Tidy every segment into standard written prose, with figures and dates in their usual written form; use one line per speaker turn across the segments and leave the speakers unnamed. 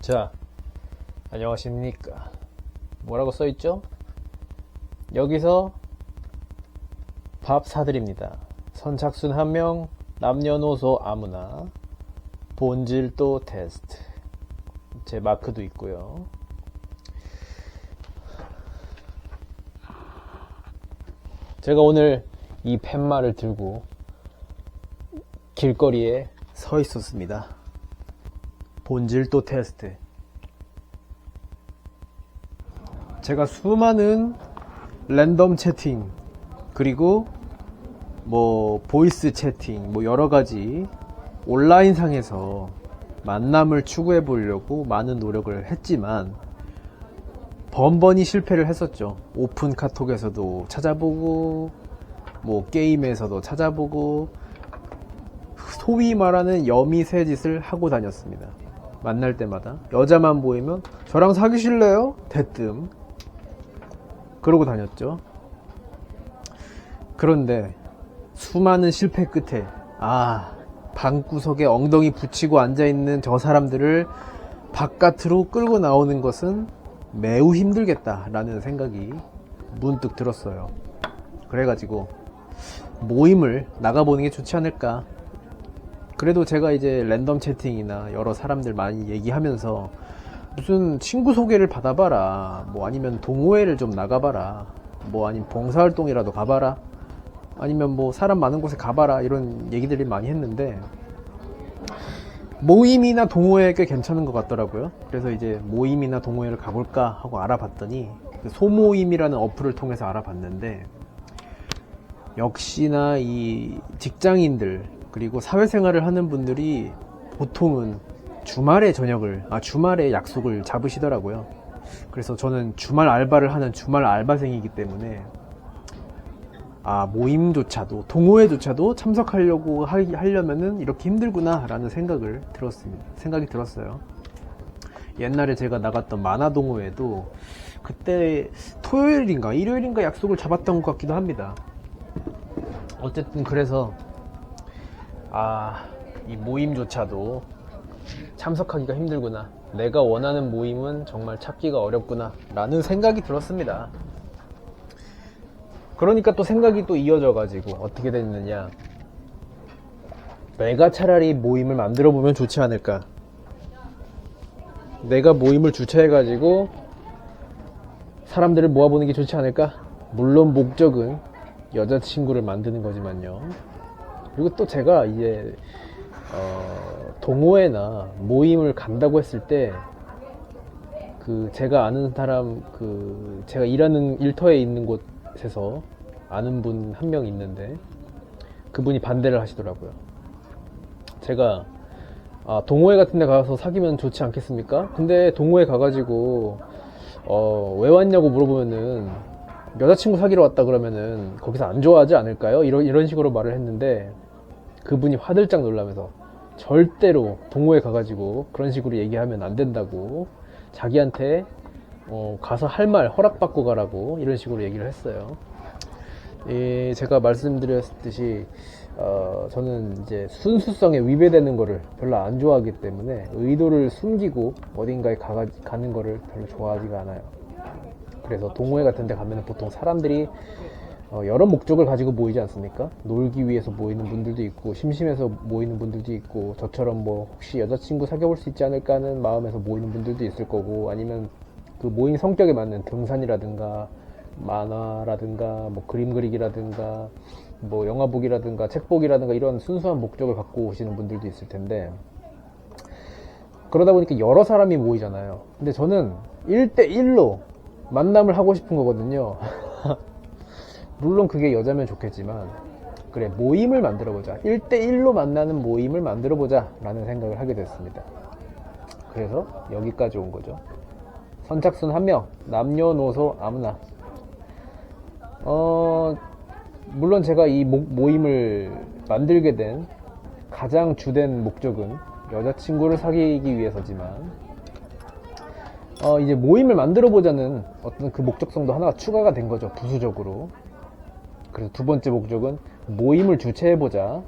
자, 안녕하십니까. 뭐라고 써있죠? 여기서 밥 사드립니다. 선착순 1명, 남녀노소 아무나, 본질도 테스트. 제 마크도 있고요. 제가 오늘 이 팻말을 들고 길거리에 서 있었습니다. 본질도 테스트. 제가 수많은 랜덤 채팅 그리고 뭐 보이스 채팅 뭐 여러가지 온라인상에서 만남을 추구해 보려고 많은 노력을 했지만 번번이 실패를 했었죠. 오픈 카톡에서도 찾아보고 뭐 게임에서도 찾아보고 소위 말하는 여미새 짓을 하고 다녔습니다. 만날 때마다 여자만 보이면 저랑 사귀실래요? 대뜸 그러고 다녔죠. 그런데 수많은 실패 끝에 방구석에 엉덩이 붙이고 앉아있는 저 사람들을 바깥으로 끌고 나오는 것은 매우 힘들겠다라는 생각이 문득 들었어요. 그래가지고 모임을 나가보는 게 좋지 않을까. 그래도 제가 이제 랜덤 채팅이나 여러 사람들 많이 얘기하면서 무슨 친구 소개를 받아봐라, 뭐 아니면 동호회를 좀 나가봐라, 뭐 아니면 봉사활동이라도 가봐라, 아니면 뭐 사람 많은 곳에 가봐라, 이런 얘기들이 많이 했는데 모임이나 동호회 꽤 괜찮은 것 같더라고요. 그래서 이제 모임이나 동호회를 가볼까 하고 알아봤더니 그 소모임이라는 어플을 통해서 알아봤는데 역시나 이 직장인들 그리고 사회생활을 하는 분들이 보통은 주말에 주말에 약속을 잡으시더라고요. 그래서 저는 주말 알바를 하는 주말 알바생이기 때문에 모임조차도 동호회조차도 참석하려고 하려면은 이렇게 힘들구나 라는 생각이 들었어요. 옛날에 제가 나갔던 만화 동호회도 그때 토요일인가 일요일인가 약속을 잡았던 것 같기도 합니다. 어쨌든 그래서 이 모임조차도 참석하기가 힘들구나, 내가 원하는 모임은 정말 찾기가 어렵구나 라는 생각이 들었습니다. 그러니까 또 생각이 또 이어져 가지고 어떻게 됐느냐, 내가 차라리 모임을 만들어 보면 좋지 않을까. 내가 모임을 주최해 가지고 사람들을 모아보는 게 좋지 않을까. 물론 목적은 여자친구를 만드는 거지만요. 그리고 또 제가 이제 동호회나 모임을 간다고 했을 때 제가 아는 사람, 제가 일하는 일터에 있는 곳에서 아는 분 한 명 있는데 그분이 반대를 하시더라고요. 제가 동호회 같은 데 가서 사귀면 좋지 않겠습니까? 근데 동호회 가가지고 왜 왔냐고 물어보면은 여자친구 사귀러 왔다 그러면은 거기서 안 좋아하지 않을까요? 이런 식으로 말을 했는데 그분이 화들짝 놀라면서 절대로 동호회 가가지고 그런 식으로 얘기하면 안 된다고, 자기한테 가서 할 말 허락받고 가라고 이런 식으로 얘기를 했어요. 제가 말씀드렸듯이 저는 이제 순수성에 위배되는 거를 별로 안 좋아하기 때문에 의도를 숨기고 어딘가에 가는 거를 별로 좋아하지가 않아요. 그래서 동호회 같은 데 가면 보통 사람들이 여러 목적을 가지고 모이지 않습니까? 놀기 위해서 모이는 분들도 있고 심심해서 모이는 분들도 있고, 저처럼 뭐 혹시 여자친구 사귀어볼 수 있지 않을까 하는 마음에서 모이는 분들도 있을 거고, 아니면 그 모임 성격에 맞는 등산이라든가 만화라든가 뭐 그림 그리기라든가 뭐 영화 보기라든가 책 보기라든가 이런 순수한 목적을 갖고 오시는 분들도 있을 텐데, 그러다 보니까 여러 사람이 모이잖아요. 근데 저는 1대1로 만남을 하고 싶은 거거든요. 물론 그게 여자면 좋겠지만, 그래, 모임을 만들어보자, 1대1로 만나는 모임을 만들어보자 라는 생각을 하게 됐습니다. 그래서 여기까지 온 거죠. 선착순 1명, 남녀노소 아무나. 물론 제가 이 모임을 만들게 된 가장 주된 목적은 여자친구를 사귀기 위해서지만, 이제 모임을 만들어보자는 어떤 그 목적성도 하나가 추가가 된 거죠, 부수적으로. 그래서 두 번째 목적은 모임을 주최해보자.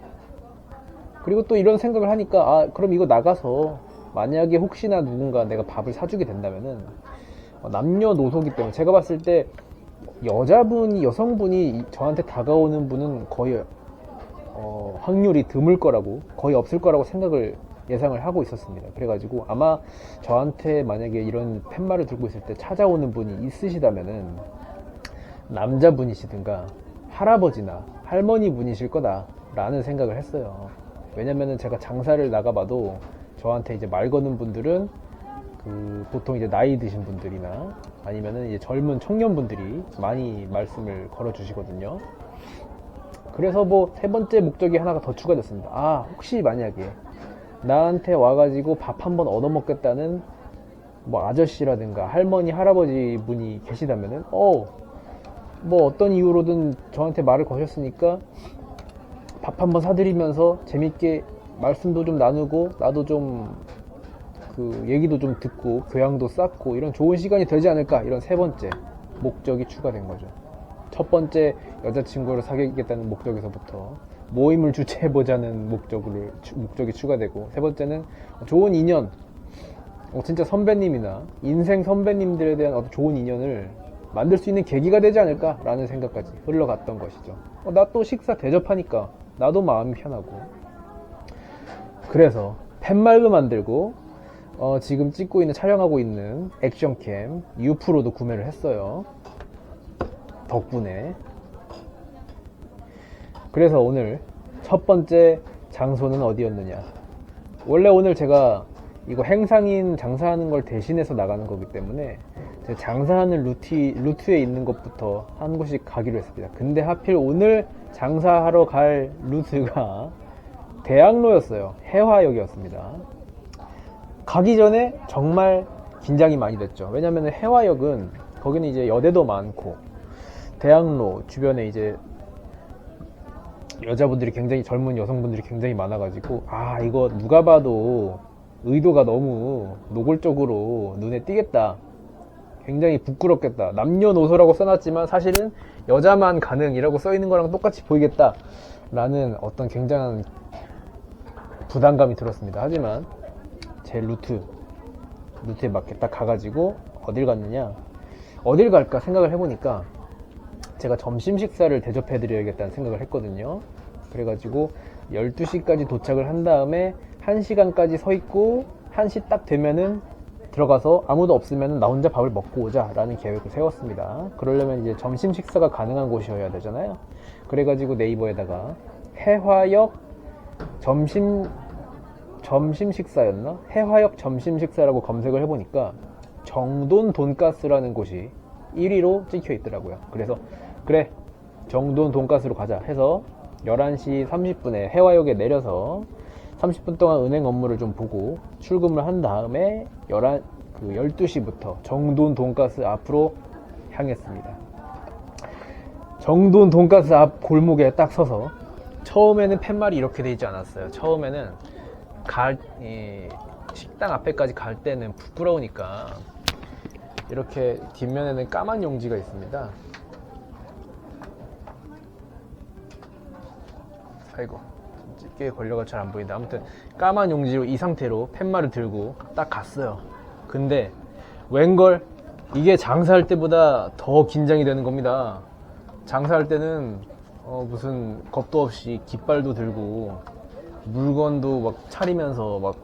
그리고 또 이런 생각을 하니까 그럼 이거 나가서 만약에 혹시나 누군가 내가 밥을 사주게 된다면은 남녀노소기 때문에 제가 봤을 때 여성분이 저한테 다가오는 분은 거의 확률이 드물 거라고, 거의 없을 거라고 생각을 예상을 하고 있었습니다. 그래가지고 아마 저한테 만약에 이런 팻말을 들고 있을 때 찾아오는 분이 있으시다면은 남자분이시든가 할아버지나 할머니 분이실 거다라는 생각을 했어요. 왜냐면은 제가 장사를 나가봐도 저한테 이제 말 거는 분들은 보통 이제 나이 드신 분들이나 아니면은 이제 젊은 청년분들이 많이 말씀을 걸어 주시거든요. 그래서 뭐 세 번째 목적이 하나가 더 추가됐습니다. 혹시 만약에 나한테 와가지고 밥 한번 얻어먹겠다는 뭐 아저씨라든가 할머니 할아버지 분이 계시다면은 뭐 어떤 이유로든 저한테 말을 거셨으니까 밥 한번 사드리면서 재밌게 말씀도 좀 나누고 나도 좀 얘기도 좀 듣고 교양도 쌓고 이런 좋은 시간이 되지 않을까, 이런 세 번째 목적이 추가된 거죠. 첫 번째 여자친구를 사귀겠다는 목적에서부터 모임을 주최해보자는 목적이 추가되고, 세 번째는 좋은 인연, 진짜 선배님이나 인생 선배님들에 대한 어떤 좋은 인연을 만들 수 있는 계기가 되지 않을까라는 생각까지 흘러갔던 것이죠. 나 또 식사 대접하니까 나도 마음이 편하고. 그래서 팻말도 만들고 지금 촬영하고 있는 액션캠 U-PRO도 구매를 했어요. 덕분에. 그래서 오늘 첫 번째 장소는 어디였느냐. 원래 오늘 제가 이거 행상인 장사하는 걸 대신해서 나가는 거기 때문에 제가 장사하는 루트에 있는 것부터 한 곳씩 가기로 했습니다. 근데 하필 오늘 장사하러 갈 루트가 대학로였어요. 해화역이었습니다. 가기 전에 정말 긴장이 많이 됐죠. 왜냐면 해화역은 거기는 이제 여대도 많고 대학로 주변에 이제 여자분들이 굉장히, 젊은 여성분들이 굉장히 많아가지고 이거 누가 봐도 의도가 너무 노골적으로 눈에 띄겠다, 굉장히 부끄럽겠다, 남녀노소라고 써놨지만 사실은 여자만 가능이라고 써있는 거랑 똑같이 보이겠다 라는 어떤 굉장한 부담감이 들었습니다. 하지만 제 루트에 맞게 딱 가가지고 어딜 갔느냐, 어딜 갈까 생각을 해보니까 제가 점심 식사를 대접해드려야겠다는 생각을 했거든요. 그래가지고 12시까지 도착을 한 다음에 1시간까지 서 있고 1시 딱 되면은 들어가서 아무도 없으면 나 혼자 밥을 먹고 오자 라는 계획을 세웠습니다. 그러려면 이제 점심 식사가 가능한 곳이어야 되잖아요. 그래가지고 네이버에다가 해화역 점심 식사였나? 해화역 점심 식사라고 검색을 해보니까 정돈 돈가스라는 곳이 1위로 찍혀 있더라고요. 그래서 그래, 정돈 돈가스로 가자 해서 11시 30분에 해화역에 내려서 30분 동안 은행 업무를 좀 보고 출금을 한 다음에 12시부터 정돈 돈가스 앞으로 향했습니다. 정돈 돈가스 앞 골목에 딱 서서, 처음에는 팻말이 이렇게 돼 있지 않았어요. 처음에는 식당 앞에까지 갈 때는 부끄러우니까 이렇게 뒷면에는 까만 용지가 있습니다. 아이고, 집게에 걸려가 잘 안 보인다. 아무튼 까만 용지로 이 상태로 팻말을 들고 딱 갔어요. 근데 웬걸, 이게 장사할 때보다 더 긴장이 되는 겁니다. 장사할 때는 무슨 겁도 없이 깃발도 들고 물건도 막 차리면서 막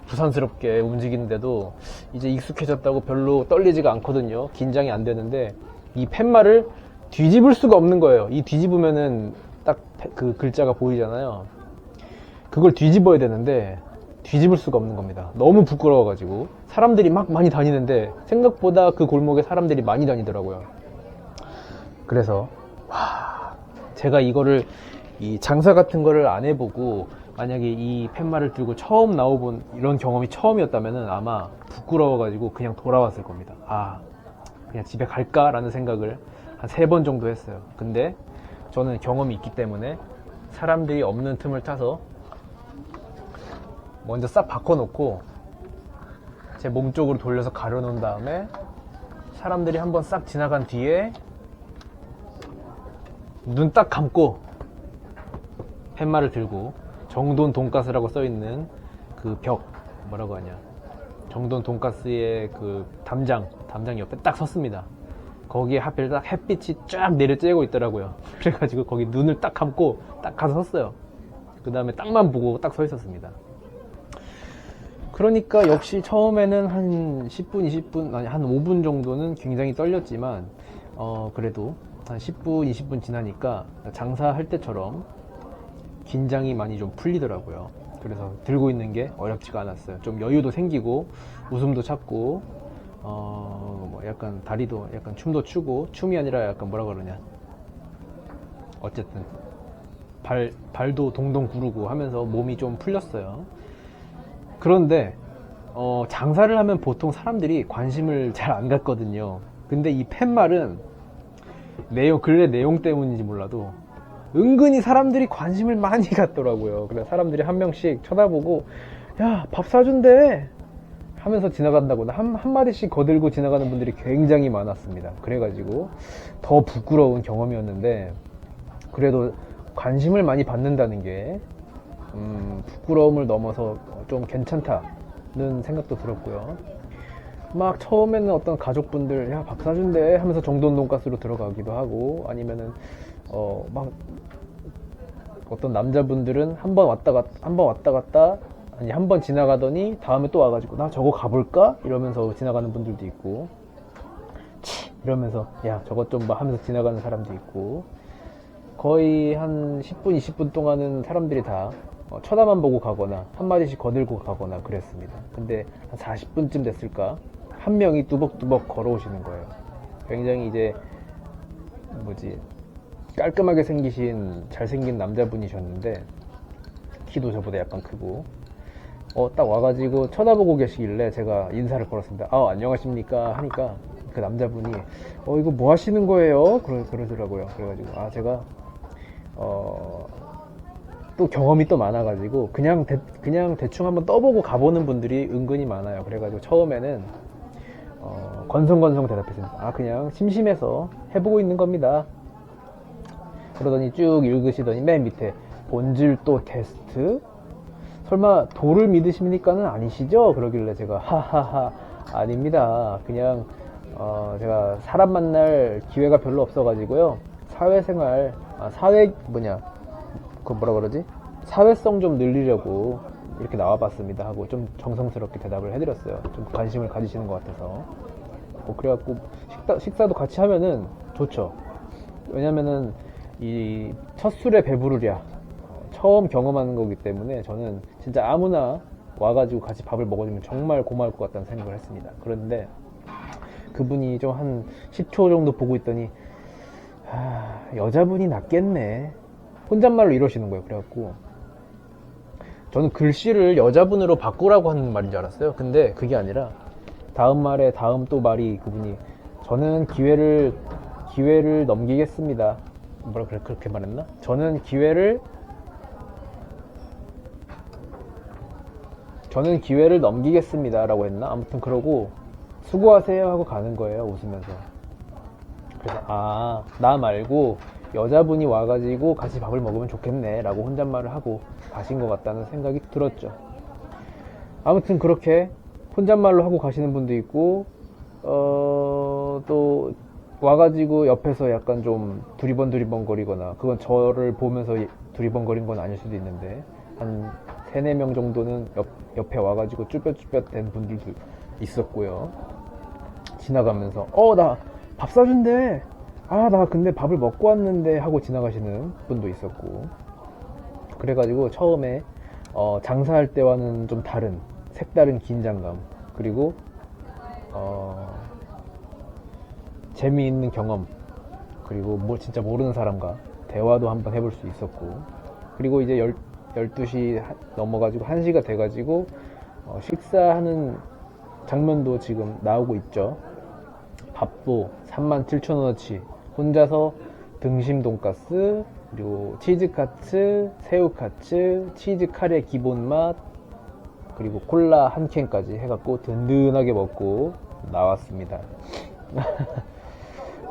부산스럽게 움직이는데도 이제 익숙해졌다고 별로 떨리지가 않거든요. 긴장이 안 되는데 이 팻말을 뒤집을 수가 없는 거예요. 이 뒤집으면은 딱 그 글자가 보이잖아요. 그걸 뒤집어야 되는데 뒤집을 수가 없는 겁니다. 너무 부끄러워가지고. 사람들이 막 많이 다니는데 생각보다 그 골목에 사람들이 많이 다니더라고요. 그래서 제가 이거를, 이 장사 같은 거를 안 해보고 만약에 이 팻말을 들고 처음 나와본 이런 경험이 처음이었다면 아마 부끄러워가지고 그냥 돌아왔을 겁니다. 그냥 집에 갈까? 라는 생각을 한 3번 정도 했어요. 근데 저는 경험이 있기 때문에 사람들이 없는 틈을 타서 먼저 싹 바꿔놓고 제 몸 쪽으로 돌려서 가려놓은 다음에 사람들이 한번 싹 지나간 뒤에 눈 딱 감고 팻말을 들고 정돈 돈가스라고 써있는 그 벽 뭐라고 하냐, 정돈 돈가스의 그 담장 옆에 딱 섰습니다. 거기에 하필 딱 햇빛이 쫙 내려쬐고 있더라고요. 그래가지고 거기 눈을 딱 감고 딱 가서 섰어요. 그 다음에 땅만 보고 딱 서 있었습니다. 그러니까 역시 처음에는 한 10분, 20분, 아니 한 5분 정도는 굉장히 떨렸지만 그래도 한 10분, 20분 지나니까 장사할 때처럼 긴장이 많이 좀 풀리더라고요. 그래서 들고 있는 게 어렵지가 않았어요. 좀 여유도 생기고 웃음도 찾고 뭐 약간 다리도 약간 춤도 추고, 춤이 아니라 약간 뭐라 그러냐, 어쨌든 발도 동동 구르고 하면서 몸이 좀 풀렸어요. 그런데 장사를 하면 보통 사람들이 관심을 잘 안 갖거든요. 근데 이 팻말은 근래 내용 때문인지 몰라도 은근히 사람들이 관심을 많이 갖더라고요. 그래서 사람들이 한 명씩 쳐다보고, 야, 밥 사준대 하면서 지나간다고 한마디씩 거들고 지나가는 분들이 굉장히 많았습니다. 그래가지고 더 부끄러운 경험이었는데, 그래도 관심을 많이 받는다는 게 부끄러움을 넘어서 좀 괜찮다는 생각도 들었고요. 막 처음에는 어떤 가족분들, 야, 밥 사준대 하면서 정돈 돈가스로 들어가기도 하고, 아니면은 막 어떤 남자분들은 한 번 왔다 갔다, 아니 한 번 지나가더니 다음에 또 와가지고, 나 저거 가볼까? 이러면서 지나가는 분들도 있고, 치! 이러면서 야, 저것 좀 봐 하면서 지나가는 사람도 있고, 거의 한 10분, 20분 동안은 사람들이 다 쳐다만 보고 가거나 한마디씩 거들고 가거나 그랬습니다. 근데 한 40분쯤 됐을까? 한 명이 뚜벅뚜벅 걸어오시는 거예요. 굉장히 이제 깔끔하게 생기신 잘생긴 남자분이셨는데, 키도 저보다 약간 크고, 딱 와가지고 쳐다보고 계시길래 제가 인사를 걸었습니다. 안녕하십니까 하니까 그 남자분이 이거 뭐 하시는 거예요? 그러더라고요. 그래가지고 제가 또 경험이 또 많아가지고 그냥 대충 한번 떠보고 가보는 분들이 은근히 많아요. 그래가지고 처음에는 건성건성 대답했습니다. 그냥 심심해서 해보고 있는 겁니다. 그러더니 쭉 읽으시더니 맨 밑에 본질도 테스트? 설마 도를 믿으십니까는 아니시죠? 그러길래 제가 하하하, 아닙니다. 그냥 제가 사람 만날 기회가 별로 없어가지고요, 사회생활, 사회성 좀 늘리려고 이렇게 나와봤습니다 하고 좀 정성스럽게 대답을 해드렸어요. 좀 관심을 가지시는 것 같아서. 그래갖고 식사도 같이 하면은 좋죠. 왜냐면은 이 첫 술에 배부르랴, 처음 경험하는 거기 때문에 저는 진짜 아무나 와가지고 같이 밥을 먹어주면 정말 고마울 것 같다는 생각을 했습니다. 그런데 그분이 좀 한 10초 정도 보고 있더니 여자분이 낫겠네, 혼잣말로 이러시는 거예요. 그래갖고 저는 글씨를 여자분으로 바꾸라고 하는 말인 줄 알았어요. 근데 그게 아니라 다음 말이 그분이, 저는 기회를 넘기겠습니다. 그렇게 말했나? 저는 기회를 넘기겠습니다 라고 했나? 아무튼 그러고 수고하세요 하고 가는 거예요, 웃으면서. 그래서 나 말고 여자분이 와가지고 같이 밥을 먹으면 좋겠네 라고 혼잣말을 하고 가신 것 같다는 생각이 들었죠. 아무튼 그렇게 혼잣말로 하고 가시는 분도 있고, 또 와가지고 옆에서 약간 좀 두리번 거리거나, 그건 저를 보면서 두리번거린 건 아닐 수도 있는데, 한 3-4명 정도는 옆에 와가지고 쭈뼛쭈뼛 된 분들도 있었고요. 지나가면서 나 밥 사준대, 나 근데 밥을 먹고 왔는데 하고 지나가시는 분도 있었고. 그래가지고 처음에 장사할 때와는 좀 다른 색다른 긴장감, 그리고 재미있는 경험, 그리고 진짜 모르는 사람과 대화도 한번 해볼 수 있었고, 그리고 이제 12시 넘어가지고 1시가 돼가지고 식사하는 장면도 지금 나오고 있죠. 밥도 37,000원어치 혼자서 등심 돈가스, 그리고 치즈카츠, 새우카츠, 치즈 카레 기본맛, 그리고 콜라 한 캔까지 해갖고 든든하게 먹고 나왔습니다.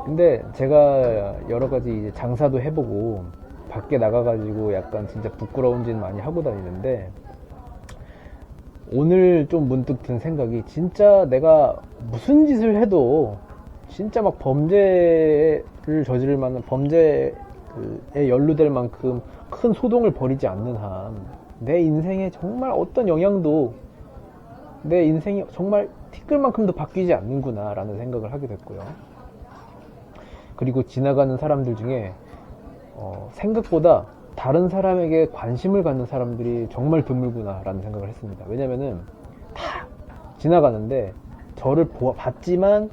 근데 제가 여러가지 이제 장사도 해보고 밖에 나가가지고 약간 진짜 부끄러운 짓 많이 하고 다니는데, 오늘 좀 문득 든 생각이, 진짜 내가 무슨 짓을 해도 진짜 막 범죄를 저지를 만한, 범죄에 연루될 만큼 큰 소동을 벌이지 않는 한 내 인생에 정말 어떤 영향도, 내 인생이 정말 티끌만큼도 바뀌지 않는구나 라는 생각을 하게 됐고요. 그리고 지나가는 사람들 중에 생각보다 다른 사람에게 관심을 갖는 사람들이 정말 드물구나 라는 생각을 했습니다. 왜냐면은 다 지나가는데 저를 봤지만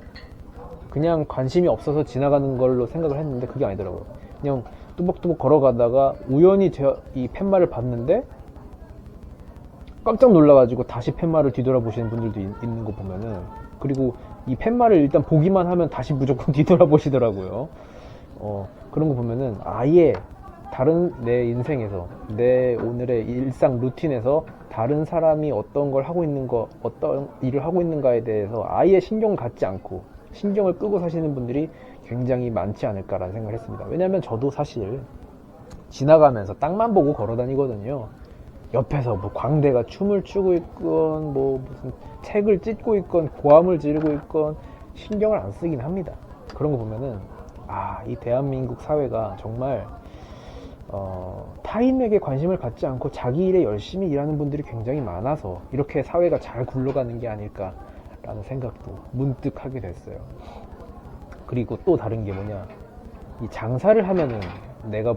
그냥 관심이 없어서 지나가는 걸로 생각을 했는데, 그게 아니더라고요. 그냥 뚜벅뚜벅 걸어가다가 우연히 이 팻말을 봤는데 깜짝 놀라가지고 다시 팻말을 뒤돌아보시는 분들도 있는 거 보면은, 그리고 이 팻말을 일단 보기만 하면 다시 무조건 뒤돌아보시더라고요. 그런 거 보면은 아예 다른 내 인생에서, 내 오늘의 일상 루틴에서 다른 사람이 어떤 걸 하고 있는 거, 어떤 일을 하고 있는가에 대해서 아예 신경 갖지 않고 신경을 끄고 사시는 분들이 굉장히 많지 않을까라는 생각을 했습니다. 왜냐면 저도 사실 지나가면서 땅만 보고 걸어 다니거든요. 옆에서 뭐 광대가 춤을 추고 있건, 뭐 무슨 책을 찢고 있건, 고함을 지르고 있건 신경을 안 쓰긴 합니다. 그런 거 보면은 이 대한민국 사회가 정말 타인에게 관심을 갖지 않고 자기 일에 열심히 일하는 분들이 굉장히 많아서 이렇게 사회가 잘 굴러가는 게 아닐까라는 생각도 문득 하게 됐어요. 그리고 또 다른 게 뭐냐, 이 장사를 하면은 내가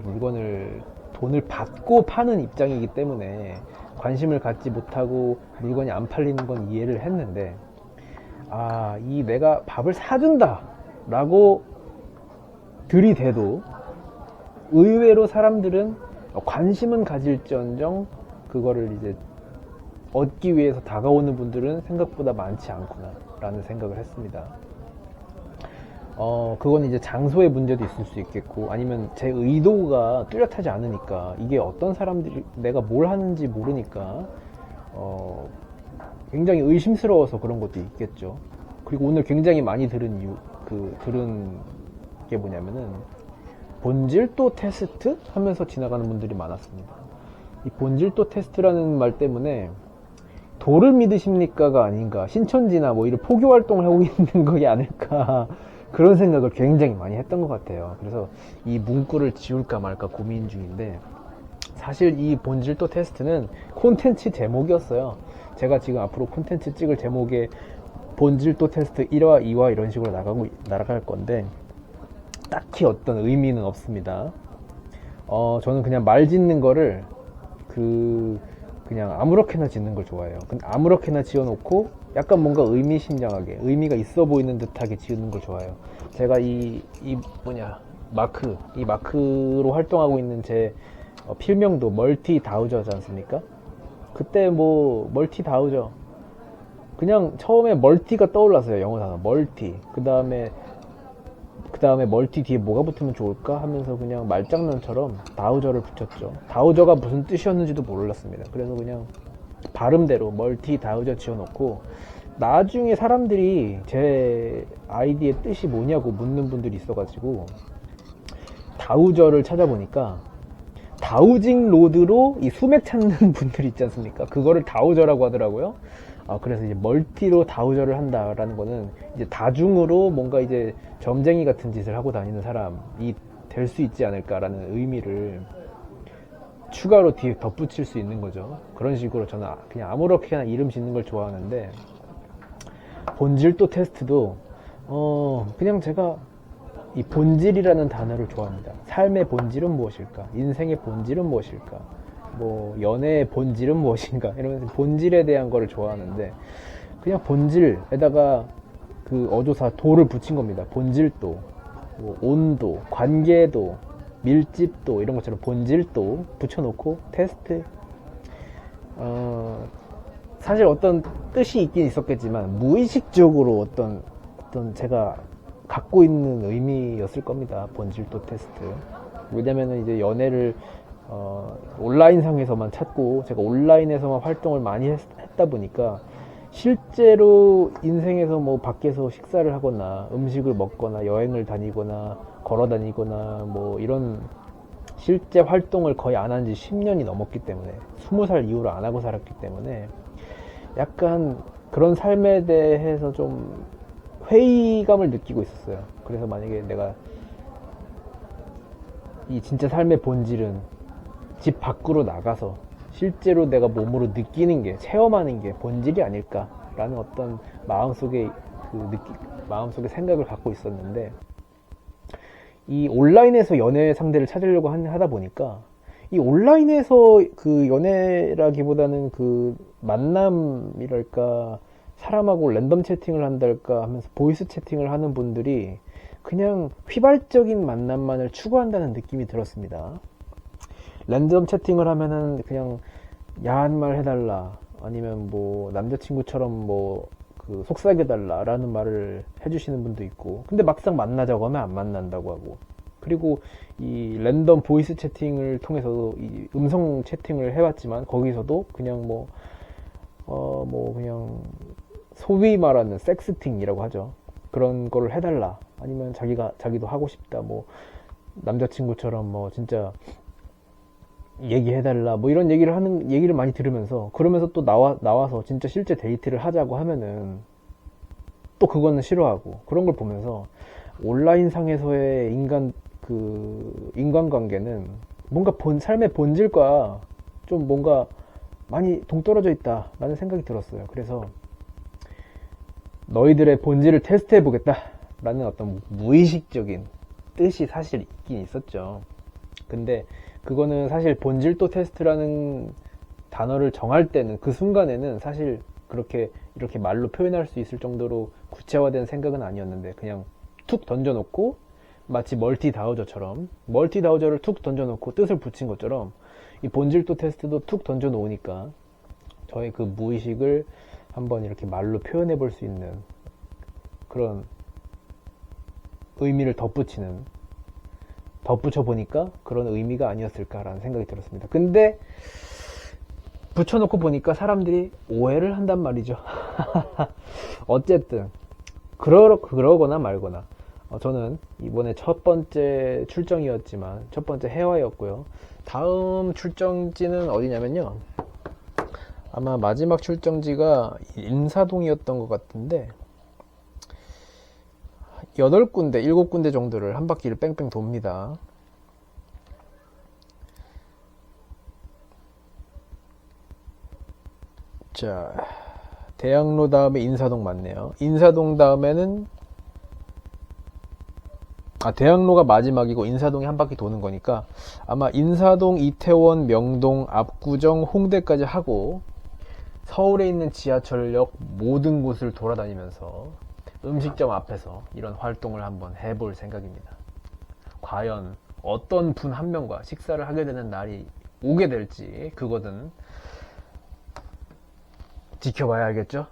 돈을 받고 파는 입장이기 때문에 관심을 갖지 못하고 물건이 안 팔리는 건 이해를 했는데, 이 내가 밥을 사준다 라고 들이대도 의외로 사람들은 관심은 가질지언정 그거를 이제 얻기 위해서 다가오는 분들은 생각보다 많지 않구나 라는 생각을 했습니다. 그건 이제 장소의 문제도 있을 수 있겠고, 아니면 제 의도가 뚜렷하지 않으니까, 이게 어떤 사람들이 내가 뭘 하는지 모르니까 굉장히 의심스러워서 그런 것도 있겠죠. 그리고 오늘 굉장히 많이 들은 게 뭐냐면은 본질도 테스트 하면서 지나가는 분들이 많았습니다. 이 본질도 테스트라는 말 때문에 도를 믿으십니까가 아닌가, 신천지나 뭐 이런 포교 활동을 하고 있는 것이 아닐까, 그런 생각을 굉장히 많이 했던 것 같아요. 그래서 이 문구를 지울까 말까 고민 중인데, 사실 이 본질도 테스트는 콘텐츠 제목이었어요. 제가 지금 앞으로 콘텐츠 찍을 제목에 본질도 테스트 1화, 2화 이런 식으로 나갈 건데 딱히 어떤 의미는 없습니다. 저는 그냥 말 짓는 거를 그냥 아무렇게나 짓는 걸 좋아해요. 아무렇게나 지어놓고 약간 뭔가 의미심장하게, 의미가 있어 보이는 듯하게 지우는 걸 좋아해요. 제가 이 마크로 활동하고 있는 제 필명도 멀티 다우저지 않습니까? 그때 뭐 멀티 다우저, 그냥 처음에 멀티가 떠올랐어요. 영어 단어 멀티. 그 다음에 멀티 뒤에 뭐가 붙으면 좋을까 하면서 그냥 말장난처럼 다우저를 붙였죠. 다우저가 무슨 뜻이었는지도 몰랐습니다. 그래서 그냥 발음대로 멀티 다우저 지어놓고, 나중에 사람들이 제 아이디의 뜻이 뭐냐고 묻는 분들이 있어가지고 다우저를 찾아보니까 다우징 로드로 이 수맥 찾는 분들 있지 않습니까? 그거를 다우저라고 하더라고요. 그래서 이제 멀티로 다우저를 한다라는 거는 이제 다중으로 뭔가 이제 점쟁이 같은 짓을 하고 다니는 사람이 될 수 있지 않을까라는 의미를 추가로 뒤에 덧붙일 수 있는 거죠. 그런 식으로 저는 그냥 아무렇게나 이름 짓는 걸 좋아하는데, 본질도 테스트도 그냥 제가 이 본질이라는 단어를 좋아합니다. 삶의 본질은 무엇일까? 인생의 본질은 무엇일까? 뭐 연애의 본질은 무엇인가? 이러면서 본질에 대한 거를 좋아하는데, 그냥 본질에다가 그 어조사 도를 붙인 겁니다. 본질도, 뭐 온도, 관계도, 밀집도 이런 것처럼 본질도 붙여놓고 테스트. 사실 어떤 뜻이 있긴 있었겠지만 무의식적으로 어떤 제가 갖고 있는 의미였을 겁니다. 본질도 테스트. 왜냐면은 이제 연애를 온라인상에서만 찾고 제가 온라인에서만 활동을 많이 했다 보니까, 실제로 인생에서 뭐 밖에서 식사를 하거나 음식을 먹거나 여행을 다니거나 걸어 다니거나 뭐 이런 실제 활동을 거의 안 한 지 10년이 넘었기 때문에, 20살 이후로 안 하고 살았기 때문에 약간 그런 삶에 대해서 좀 회의감을 느끼고 있었어요. 그래서 만약에 내가 이 진짜 삶의 본질은 집 밖으로 나가서 실제로 내가 몸으로 느끼는 게, 체험하는 게 본질이 아닐까라는 어떤 마음속에 마음속에 생각을 갖고 있었는데, 이 온라인에서 연애 상대를 찾으려고 하다 보니까 이 온라인에서 그 연애라기보다는 그 만남이랄까, 사람하고 랜덤 채팅을 한달까 하면서 보이스 채팅을 하는 분들이 그냥 휘발적인 만남만을 추구한다는 느낌이 들었습니다. 랜덤 채팅을 하면은 그냥 야한 말 해달라, 아니면 뭐 남자친구처럼 뭐 그 속삭여달라 라는 말을 해주시는 분도 있고, 근데 막상 만나자고 하면 안 만난다고 하고, 그리고 이 랜덤 보이스 채팅을 통해서도 이 음성 채팅을 해왔지만 거기서도 그냥 뭐 그냥 소위 말하는 섹스팅이라고 하죠. 그런 거를 해달라, 아니면 자기도 하고 싶다, 뭐 남자친구처럼 뭐 진짜 얘기해달라, 뭐 이런 얘기를 많이 들으면서, 그러면서 또 나와서 진짜 실제 데이트를 하자고 하면은 또 그거는 싫어하고, 그런 걸 보면서 온라인 상에서의 인간관계는 뭔가 삶의 본질과 좀 뭔가 많이 동떨어져 있다 라는 생각이 들었어요. 그래서 너희들의 본질을 테스트 해보겠다 라는 어떤 무의식적인 뜻이 사실 있긴 있었죠. 근데 그거는 사실 본질도 테스트라는 단어를 정할 때는, 그 순간에는 사실 이렇게 말로 표현할 수 있을 정도로 구체화된 생각은 아니었는데, 그냥 툭 던져놓고, 마치 멀티다우저를 툭 던져놓고 뜻을 붙인 것처럼 이 본질도 테스트도 툭 던져놓으니까 저의 그 무의식을 한번 이렇게 말로 표현해 볼 수 있는 그런 의미를 덧붙여 보니까 그런 의미가 아니었을까라는 생각이 들었습니다. 근데 붙여놓고 보니까 사람들이 오해를 한단 말이죠. 어쨌든 그러거나 말거나 저는 이번에 첫 번째 출정이었지만 첫 번째 해외였고요. 다음 출정지는 어디냐면요, 아마 마지막 출정지가 인사동이었던 것 같은데 8군데, 7군데 정도를 한 바퀴를 뺑뺑 돕니다. 자, 대학로 다음에 인사동 맞네요. 인사동 다음에는 대학로가 마지막이고 인사동이 한 바퀴 도는 거니까 아마 인사동, 이태원, 명동, 압구정, 홍대까지 하고 서울에 있는 지하철역 모든 곳을 돌아다니면서 음식점 앞에서 이런 활동을 한번 해볼 생각입니다. 과연 어떤 분 한 명과 식사를 하게 되는 날이 오게 될지, 그거는 지켜봐야 알겠죠?